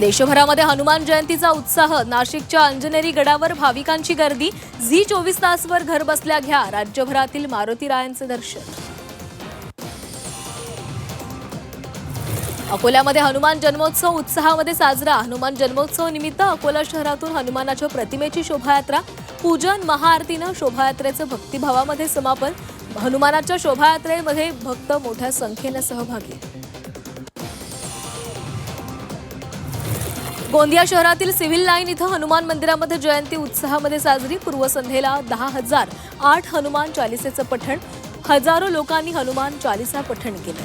देशभरामध्ये हनुमान जयंतीचा उत्साह। नाशिकच्या अंजनेरी गडावर भाविकांची गर्दी। झी 24 तासवर घर बसल्या घ्या राज्यभरातील मारुतीरायांचे दर्शन। अकोल्यामध्ये हनुमान जन्मोत्सव उत्साहामध्ये साजरा। हनुमान जन्मोत्सव निमित्त अकोला शहरातून हनुमानाच्या प्रतिमेची शोभायात्रा, पूजन, महाआरतीनं शोभायात्रेचे भक्तिभावामध्ये समापन। हनुमानाच्या शोभायात्रेमध्ये भक्त मोठ्या संख्येने सहभागी। गोंदिया शहरातील सिव्हिल लाईन इथं हनुमान मंदिरामध्ये जयंती उत्साहामध्ये साजरी। पूर्वसंध्येला 10,008 हनुमान चालिसेचं पठण। हजारो लोकांनी हनुमान चालिसा पठण केलं।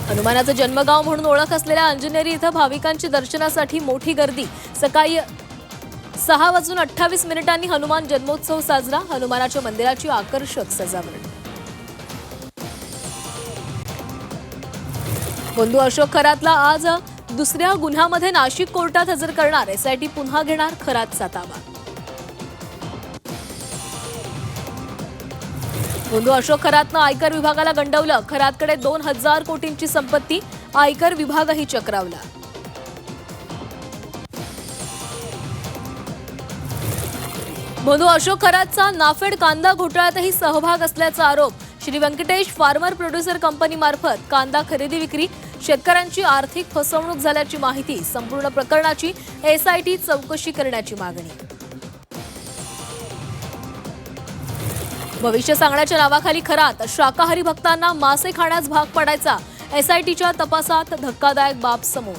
हनुमानाचं जन्मगाव म्हणून ओळख असलेल्या अंजनेरी इथं भाविकांची दर्शनासाठी मोठी गर्दी। सकाळी 6:28 हनुमान जन्मोत्सव साजरा। हनुमानाच्या मंदिराची आकर्षक सजावट। बंधू अशोक खरातला आज दुसऱ्या गुन्ह्यामध्ये नाशिक कोर्टात हजर करणार। एसआयटी पुन्हा घेणार खरातचा ताबा। बंधू अशोक खरातनं आयकर विभागाला गंडवलं। खरातकडे 2,000 कोटींची संपत्ती। आयकर विभागही चक्रावला। बंधू अशोक खरातचा नाफेड कांदा घोटाळ्यातही सहभाग असल्याचा आरोप। श्री व्यंकटेश फार्मर प्रोड्युसर कंपनीमार्फत कांदा खरेदी विक्री, शेतकऱ्यांची आर्थिक फसवणूक झाल्याची माहिती। संपूर्ण प्रकरणाची एसआयटी चौकशी करण्याची मागणी। भविष्य सांगण्याच्या नावाखाली खरात शाकाहारी भक्तांना मासे खाण्यास भाग पाडायचा। एसआयटीच्या तपासात धक्कादायक बाब समोर।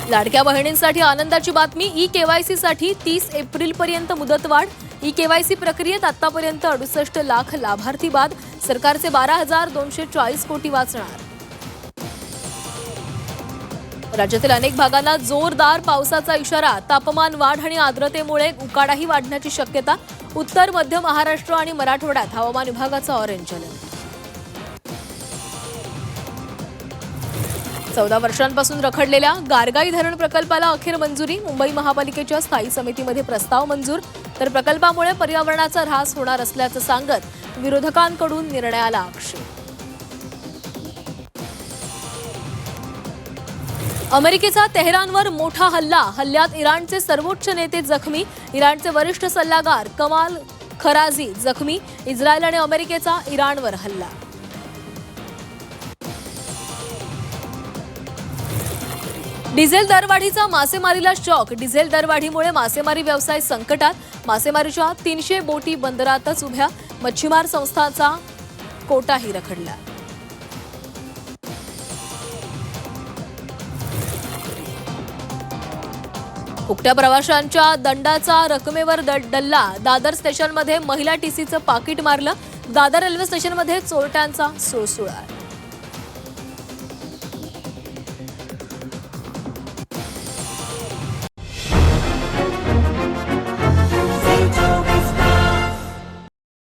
लाडक्या बहिणींसाठी आनंदाची बातमी। ई-केवायसी साठी 30 एप्रिलपर्यंत मुदतवाढ। ई-केवायसी प्रक्रियेत आतापर्यंत 68 लाख लाभार्थी बाद। सरकारचे 12,240 कोटी वाचणार। राज्यातील अनेक भागांना जोरदार पावसाचा इशारा। तापमान वाढ आणि आर्द्रतेमुळे उकाडाही वाढण्याची शक्यता। उत्तर मध्य महाराष्ट्र आणि मराठवाड्यात हवामान विभागाचं ऑरेंज अलर्ट। 14 वर्षांपासून रखडलेल्या गारगाई धरण प्रकल्पाला अखेर मंजुरी। मुंबई महापालिकेच्या स्थायी समितीमध्ये प्रस्ताव मंजूर। तर प्रकल्पामुळे पर्यावरणाचा ऱ्हास होणार असल्याचं सांगत विरोधकांकडून निर्णयाला आक्षेप। अमेरिकेचा तेहरानवर मोठा हल्ला। हल्ल्यात इराणचे सर्वोच्च नेते जखमी। इराणचे वरिष्ठ सल्लागार कमाल खराजी जखमी। इस्रायल आणि अमेरिकेचा इराणवर हल्ला। डिझेल दरवाढीचा मासेमारीला शॉक। डिझेल दरवाढीमुळे मासेमारी व्यवसाय संकटात। मासेमारीच्या 300 बोटी बंदरातच उभ्या। मच्छीमार संस्थांचा कोटाही रखडला। फुकट्या प्रवाशांच्या दंडाचा रकमेवर डल्ला। दादर स्टेशनमध्ये महिला टीसीचं पाकिट मारलं। दादर रेल्वे स्टेशनमध्ये चोरट्यांचा सुळसुळाट।